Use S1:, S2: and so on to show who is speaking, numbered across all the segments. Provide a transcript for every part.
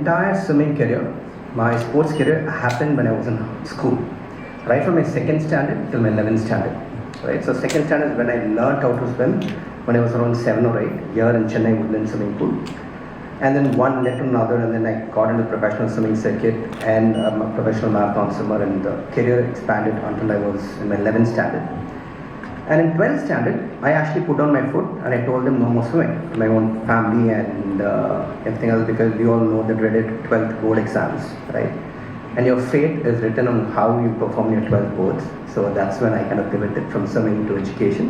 S1: entire swimming career, my sports career happened when I was in school. Right from my second standard till my 11th standard. Right, so second standard is when I learned how to swim when I was around 7 or 8 here in Chennai Woodland Swimming Pool. And then one led to another, and then I got into the professional swimming circuit and I'm a professional marathon swimmer, and the career expanded until I was in my 11th standard. And in 12th standard, I actually put down my foot and I told them no more swimming. My own family and everything else, because we all know the dreaded 12th board exams, right? And your fate is written on how you perform your 12th boards. So that's when I kind of pivoted from swimming to education.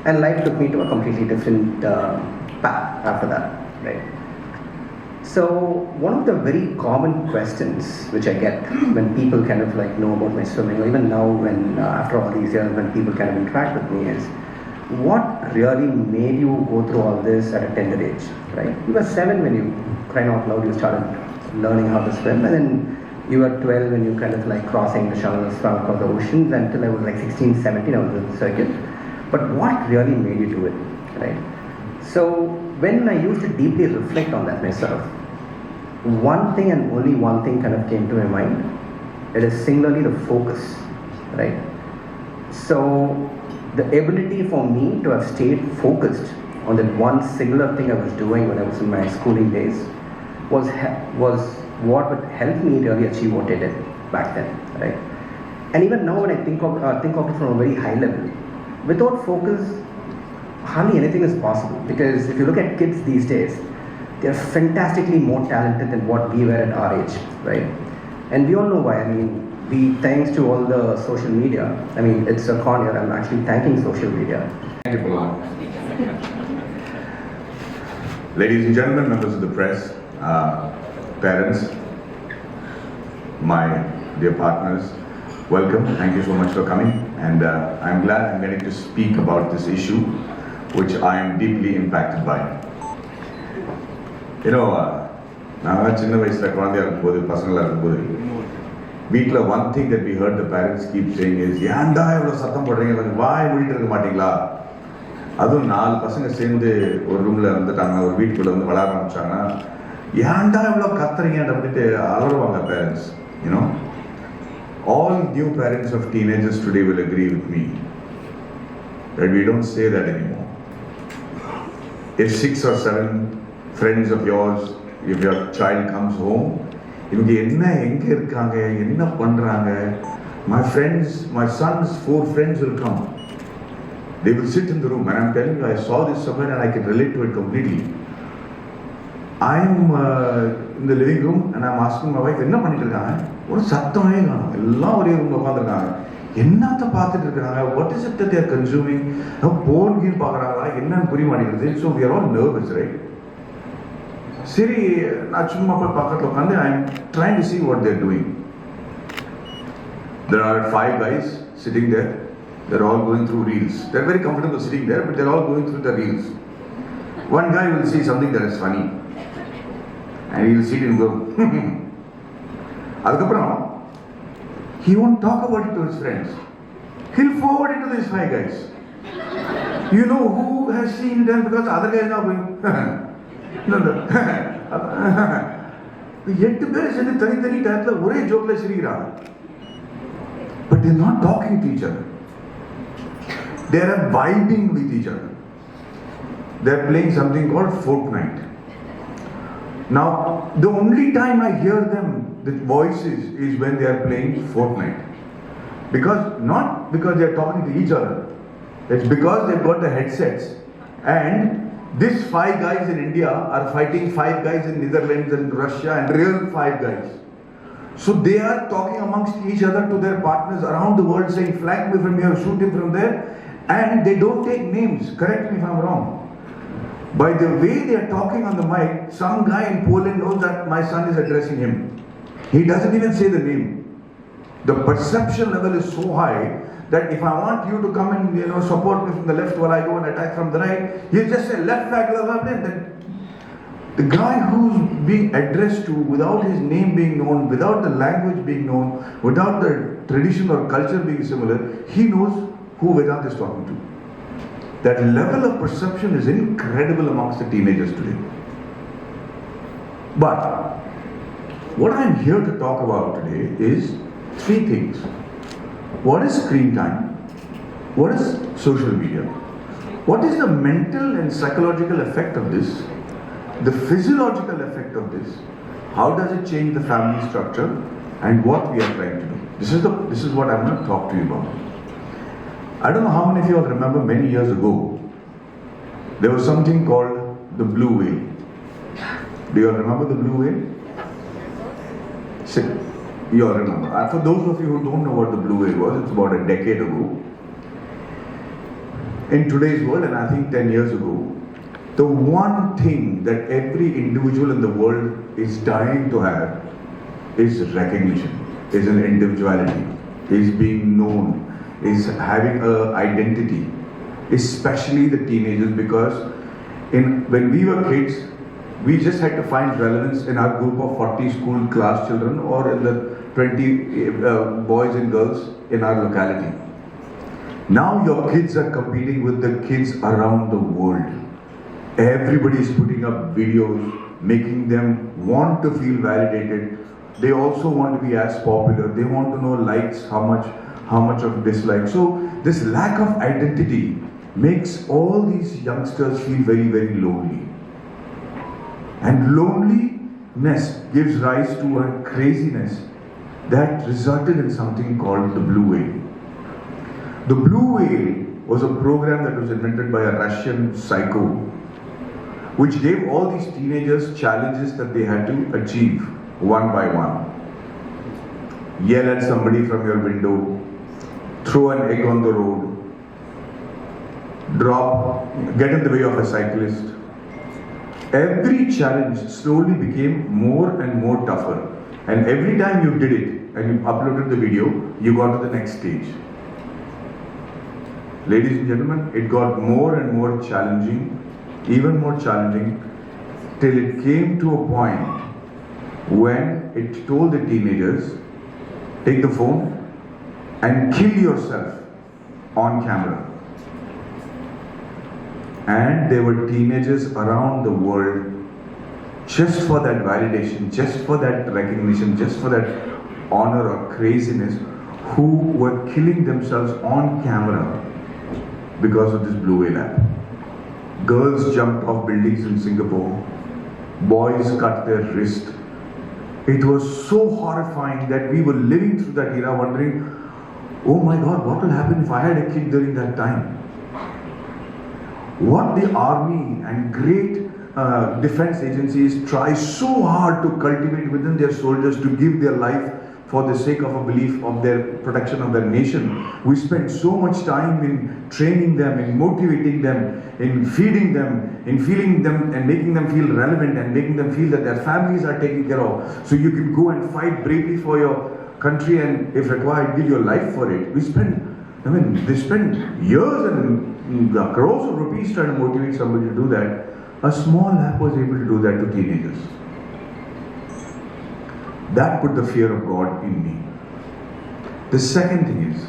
S1: And life took me to a completely different path after that, right? So one of the very common questions which I get when people kind of like know about my swimming, or even now when after all these years when people kind of interact with me, is what really made you go through all this at a tender age, right? You were 7 when you, crying out loud, you started learning how to swim, and then you were 12 when you kind of like crossing the channels, swam across the oceans, until I was like 16, 17, I was in the circuit. But what really made you do it, right? So when I used to deeply reflect on that myself, one thing and only one thing kind of came to my mind. It is singularly the focus, right? So the ability for me to have stayed focused on that one singular thing I was doing when I was in my schooling days was what would help me really achieve what I did back then, right? And even now when I think of it from a very high level, without focus, hardly anything is possible. Because if you look at kids these days, they're fantastically more talented than what we were at our age, right? And we all know why. I mean, thanks to all the social media. I mean, it's a con here. I'm actually thanking social media.
S2: Thank you, Paula. Ladies and gentlemen, members of the press, parents, my dear partners, welcome. Thank you so much for coming. And I'm glad I'm getting to speak about this issue, which I am deeply impacted by. You know, நான் சின்ன வயசுல குழந்தையா இருக்கும்போது பசங்களா இருக்கும்போது வீட்டில் one thing that we heard the parents keep saying is, ஏன்டா இவ்வளோ சத்தம் போடுறீங்க, கொஞ்சம் வாய் மூடிட்டு இருக்க மாட்டீங்களா? அதுவும் 4 பசங்க சேர்ந்து ஒரு ரூம்ல வந்துட்டாங்க, ஒரு வீட்டுக்குள்ள வந்து விளையாட ஆரம்பிச்சாங்கன்னா ஏன்டா இவ்வளோ கத்துறீங்கன்னு அப்படின்ட்டு அலறுவாங்க parents. You know, all new parents of teenagers today will agree with me that we don't say that anymore. If 6 or 7 friends of yours, if your child comes home, இவங்க என்ன எங்க இருக்காங்க, என்ன பண்றாங்க, my son's 4 friends will come. They will sit in the room, and I'm telling you, I saw this somewhere and I can relate to it completely. I'm in the living room and I'm asking my wife, என்ன பண்ணிட்டு இருக்காங்க? ஒரு சத்தமே காணோம், எல்லாம் ஒரே ரூம்ல உட்காந்துருக்காங்க. என்னத்த பார்த்துட்டு இருக்காங்க? What is it that they are consuming? Phone கீழ் பார்க்குறாங்களா, என்னன்னு புரிய மாட்டேங்குது. So we are all nervous, right? சரி, நான் சும்மா போய் பக்கத்தில் உட்காந்து I'm trying to see what they're doing. There are 5 guys sitting there. They're all going through reels. They're very comfortable sitting there, but they're all going through the reels. One guy will see something that is funny, and he will sit and go, அதுக்கப்புறம் he won't talk about it to his friends. He'll forward it to these 5 guys. You know who has seen them? Because other guys are going, no. 8 பேர் சேர்ந்து தனி டயத்தில் ஒரே ஜோக்ல சிரிக்கிறாங்க. But they're not talking to each other. They're vibing with each other. They're playing something called Fortnite. Now, the only time I hear them, the voices, is when they are playing Fortnite. Not because they're talking to each other. It's because they've got the headsets. And these 5 guys in India are fighting 5 guys in Netherlands and Russia, and real 5 guys. So they are talking amongst each other to their partners around the world, saying, flank me from here, shoot him from there. And they don't take names. Correct me if I'm wrong. By the way they are talking on the mic, some guy in Poland knows that my son is addressing him. He doesn't even say the name. The perception level is so high that if I want you to come and support me from the left while I go and attack from the right, you just say left back, then the guy who's being addressed to without his name being known, without the language being known, without the tradition or culture being similar, he knows who Vedant is talking to. That level of perception is incredible amongst the teenagers today. But What I'm here to talk about today is three things. What is screen time? What is social media? What is the mental and psychological effect of this? The physiological effect of this? How does it change the family structure? And what we are trying to do. This is what I'm going to talk to you about. I don't know how many of you all remember many years ago, there was something called the blue whale. Do you all remember the blue whale? You all remember. For those of you who don't know what the blue whale was, it's about a decade ago. In today's world, and I think 10 years ago, the one thing that every individual in the world is dying to have is recognition, is an individuality, is being known, is having an identity, especially the teenagers, because when we were kids, we just had to find relevance in our group of 40 school class children or in the 20 boys and girls in our locality. Now your kids are competing with the kids around the world. Everybody is putting up videos, making them want to feel validated. They also want to be as popular. They want to know likes, how much of dislike. So this lack of identity makes all these youngsters feel very, very lonely. And loneliness gives rise to a craziness that resulted in something called the blue whale. The blue whale was a program that was invented by a Russian psycho, which gave all these teenagers challenges that they had to achieve one by one. Yell at somebody from your window, throw an egg on the road, get in the way of a cyclist. Every challenge slowly became more and more tougher. And every time you did it and you uploaded the video, you got to the next stage. Ladies and gentlemen, it got more and more challenging, even more challenging, till it came to a point when it told the teenagers, take the phone and kill yourself on camera. And there were teenagers around the world just for that validation, just for that recognition, just for that honor or craziness, who were killing themselves on camera because of this blue whale app. Girls jumped off buildings in Singapore. Boys cut their wrist. It was so horrifying that we were living through that era wondering, oh my God, what will happen if I had a kid during that time? What the army and great defense agencies try so hard to cultivate within their soldiers to give their life for the sake of a belief of their protection of their nation. We spend so much time in training them, in motivating them, in feeding them, in feeling them and making them feel relevant and making them feel that their families are taken care of. So you can go and fight bravely for your country and if required, give your life for it. They spend years and crores of rupees trying to motivate somebody to do that. A small app was able to do that to teenagers. That put the fear of God in me. The second thing is,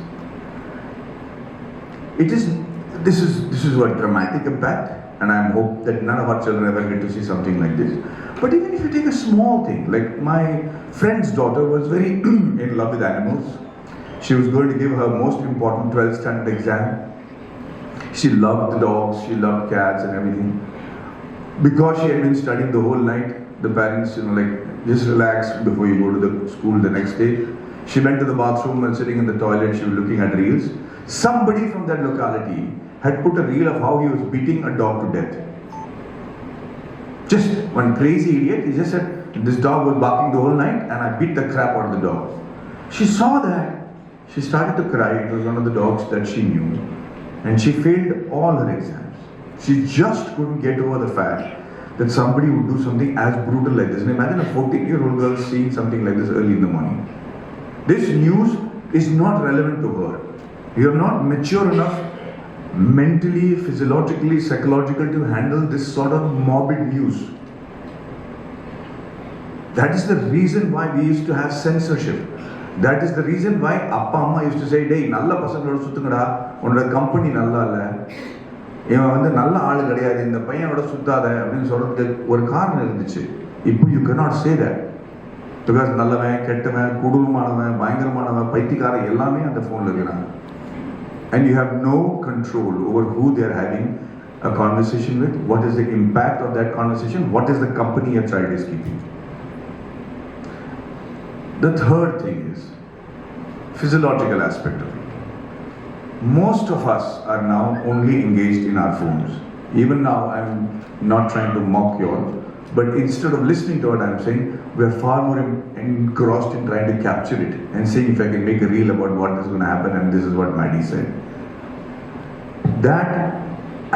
S2: this is a dramatic impact, and I hope that none of our children ever get to see something like this. But even if you take a small thing, like my friend's daughter was very in love with animals. She was going to give her most important 12th standard exam. She loved the dogs, she loved cats and everything. Because she had been studying the whole night, the parents, just relax before you go to the school the next day. She went to the bathroom and sitting in the toilet, she was looking at reels. Somebody from that locality had put a reel of how he was beating a dog to death. Just one crazy idiot, he just said, this dog was barking the whole night and I beat the crap out of the dog. She saw that. She started to cry. It was one of the dogs that she knew. And she failed all her exams. She just couldn't get over the fact that somebody would do something as brutal like this. And imagine a 14-year-old girl seeing something like this early in the morning. This news is not relevant to her. You are not mature enough mentally, physiologically, psychologically to handle this sort of morbid news. That is the reason why we used to have censorship. That is the reason why Appa Amma used to say, "Dey, nalla pasangaloda suthungada, unoda company nalla illa. இவன் வந்து நல்ல ஆளு கிடையாது, இந்த பையனோட சுத்தாத அப்படின்னு சொல்றதுக்கு ஒரு காரணம் இருந்துச்சு. இப்போ you cannot say that. Because நல்லவன் கெட்டவன் கொடூரமானவன் பயங்கரமானவன் பைத்தியக்காரன் எல்லாமே அந்த ஃபோனில் இருக்கிறாங்க. And you have no control over who they are having a conversation with, what is the impact of that conversation, what is the company your child is keeping. The third thing is physiological aspect of it. Most of us are now only engaged in our phones. Even now, I'm not trying to mock you all, but instead of listening to what I'm saying, we are far more engrossed in trying to capture it and seeing if I can make a reel about what is going to happen, and this is what Maddie said. That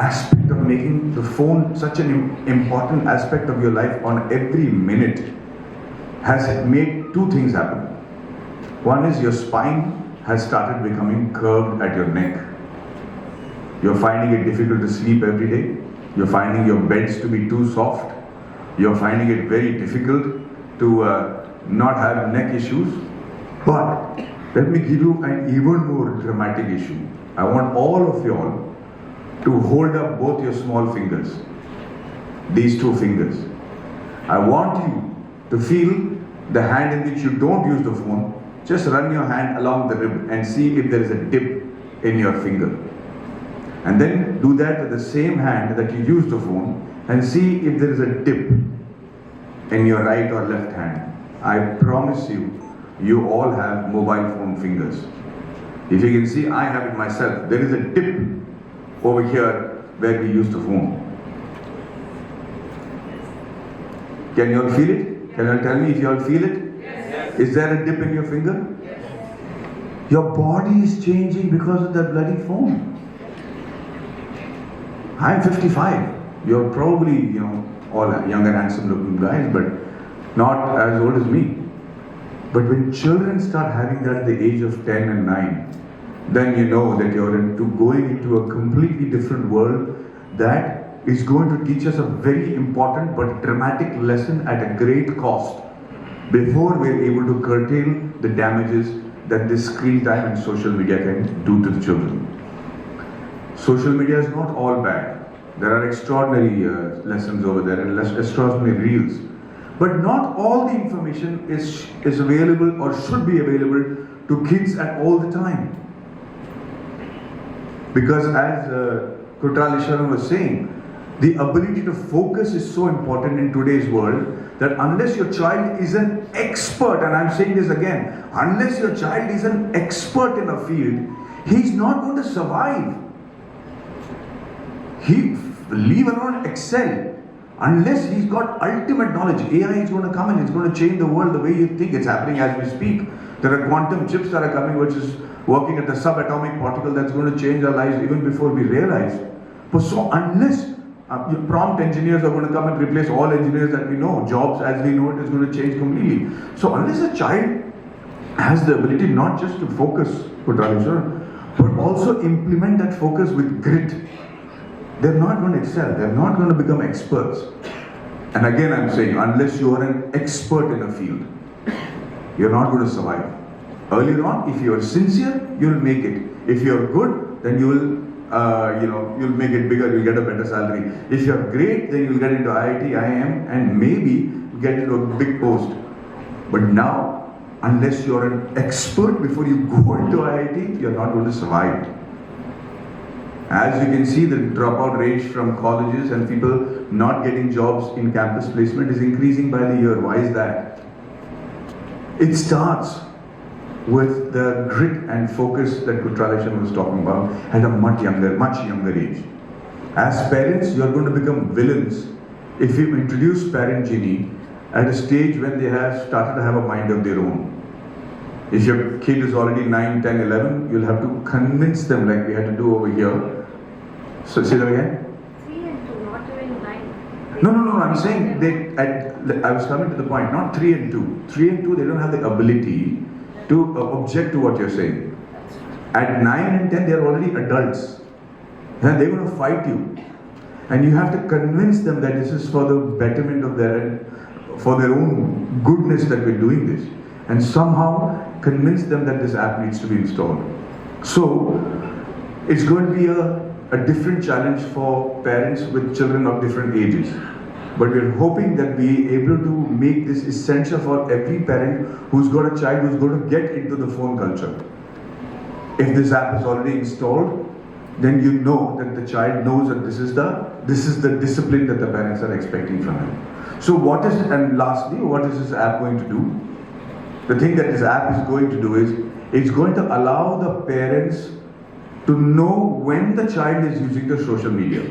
S2: aspect of making the phone such an important aspect of your life on every minute has made two things happen. One is your spine has started becoming curved at your neck. You're finding it difficult to sleep every day. You're finding your beds to be too soft. You're finding it very difficult to not have neck issues. But let me give you an even more dramatic issue. I want all of you all to hold up both your small fingers, these two fingers. I want you to feel the hand in which you don't use the phone. Just run your hand along the rib and see if there is a dip in your finger. And then do that with the same hand that you use the phone and see if there is a dip in your right or left hand. I promise you, you all have mobile phone fingers. If you can see, I have it myself. There is a dip over here where we use the phone. Can you all feel it? Can you all tell me if you all feel it? Yes. Is there a dip in your finger? Yes. Your body is changing because of that bloody phone. I'm 55. You're probably, all young and handsome looking guys, but not as old as me. But when children start having that at the age of 10 and 9, then you know that you're going into a completely different world that is going to teach us a very important but dramatic lesson at a great cost before we're able to curtail the damages that this screen time and social media can do to the children. Social media is not all bad. There are extraordinary lessons over there and extraordinary reels. But not all the information is available or should be available to kids at all the time. Because as Kutralishwaran was saying, the ability to focus is so important in today's world that unless your child is an expert, and I'm saying this again, unless your child is an expert in a field, he's not going to survive. Leave alone excel. Unless he's got ultimate knowledge, AI is going to come and it's going to change the world the way you think. It's happening as we speak. There are quantum chips that are coming which is working at the subatomic particle that's going to change our lives even before we realize. But so unless prompt engineers are going to come and replace all engineers that we know, jobs as we know it is going to change completely. So unless a child has the ability not just to focus, but also implement that focus with grit, they're not going to excel. They're not going to become experts. And again, I'm saying, unless you are an expert in a field, you're not going to survive. Earlier on, if you are sincere, you'll make it. If you're good, then you'll make it bigger. You'll get a better salary. If you're great, then you'll get into IIT, IIM, and maybe get into a big post. But now, unless you're an expert before you go into IIT, you're not going to survive. As you can see, the dropout rate from colleges and people not getting jobs in campus placement is increasing by the year. Why is that? It starts with the grit and focus that Kutralishan was talking about at a much younger age. As parents, you are going to become villains if you introduce ParentGenee at a stage when they have started to have a mind of their own. If your kid is already 9, 10, 11, you'll have to convince them like we had to do over here. So say that again?
S3: 3 and 2, not even 9.
S2: No, I'm saying I was coming to the point, not 3 and 2. 3 and 2, they don't have the ability to object to what you're saying. At 9 and 10, they're already adults. And they're going to fight you. And you have to convince them that this is for the betterment of for their own goodness that we're doing this. And somehow convince them that this app needs to be installed. So, it's going to be a different challenge for parents with children of different ages. but we're hoping that we are able to make this essential for every parent who's got a child who's going to get into the phone culture. If this app is already installed, then you know that the child knows that this is the discipline that the parents are expecting from him. So lastly, what is this app going to do? The thing that this app is going to do is, it's going to allow the parents to know when the child is using the social media.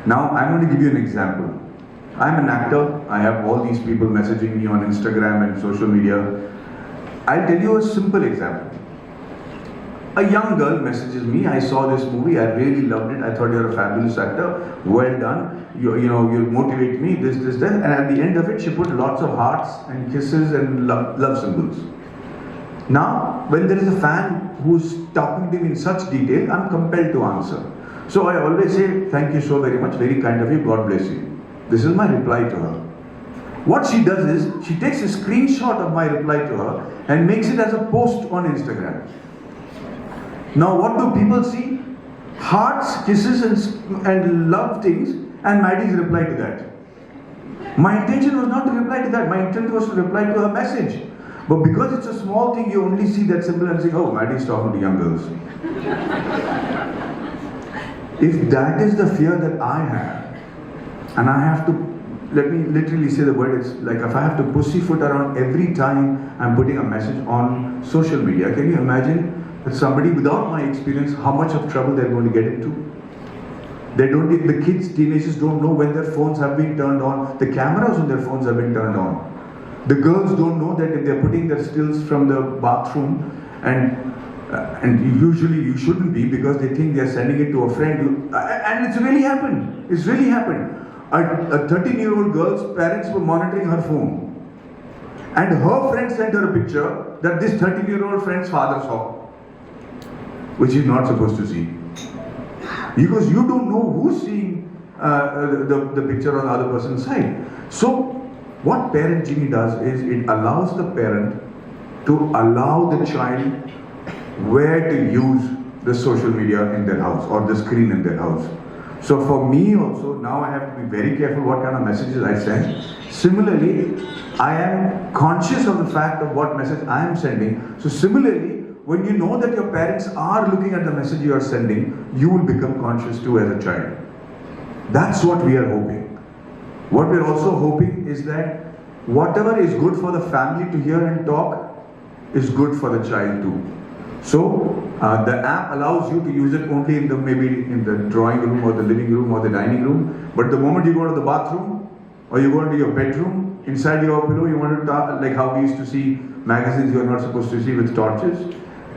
S2: Now, I'm going to give you an example. I'm an actor. I have all these people messaging me on Instagram and social media. I'll tell you a simple example. A young girl messages me, I saw this movie, I really loved it, I thought you're a fabulous actor, well done, you motivate me, this, that, and at the end of it, she put lots of hearts and kisses and love symbols. Now, when there is a fan who's talking to me in such detail, I'm compelled to answer. So I always say, thank you so very much, very kind of you, God bless you. This is my reply to her. What she does is, she takes a screenshot of my reply to her and makes it as a post on Instagram. Now what do people see? Hearts, kisses and love things, and Maddie's reply to that. My intention was not to reply to that, my intent was to reply to her message. But because it's a small thing, you only see that symbol and say, oh, Maddie's talking to young girls. If that is the fear that I have, and I have to, let me literally say the word, it's like if I have to pussyfoot around every time I'm putting a message on social media, can you imagine that somebody without my experience, how much of trouble they're going to get into? The kids, teenagers don't know when their phones have been turned on, the cameras on their phones have been turned on. The girls don't know that if they're putting their stills from the bathroom, and usually you shouldn't be, because they think they're sending it to a friend, and it's really happened. It's really happened. A 13-year-old girl's parents were monitoring her phone, and her friend sent her a picture that this 13-year-old friend's father saw, which he's not supposed to see. Because you don't know who's seeing the picture on the other person's side. So, what ParentGenee does is, it allows the parent to allow the child where to use the social media in their house, or the screen in their house. So for me also, now I have to be very careful what kind of messages I send. Similarly, I am conscious of the fact of what message I am sending. So similarly, when you know that your parents are looking at the message you are sending, you will become conscious too as a child. That's what we are hoping. What we're also hoping is that whatever is good for the family to hear and talk is good for the child too. So the app allows you to use it only maybe in the drawing room or the living room or the dining room. But the moment you go to the bathroom or you go into your bedroom, inside your pillow you want to talk, like how we used to see magazines you're not supposed to see with torches.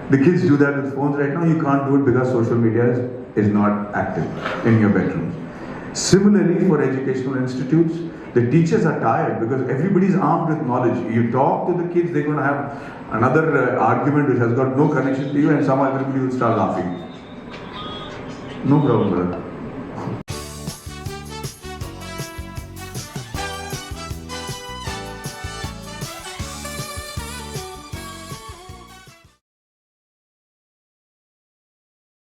S2: The kids do that with phones right now. You can't do it because social media is not active in your bedrooms. Similarly, for educational institutes, the teachers are tired because everybody's armed with knowledge. You talk to the kids, they're going to have another argument which has got no connection to you, and somehow everybody will start laughing. No problem, brother.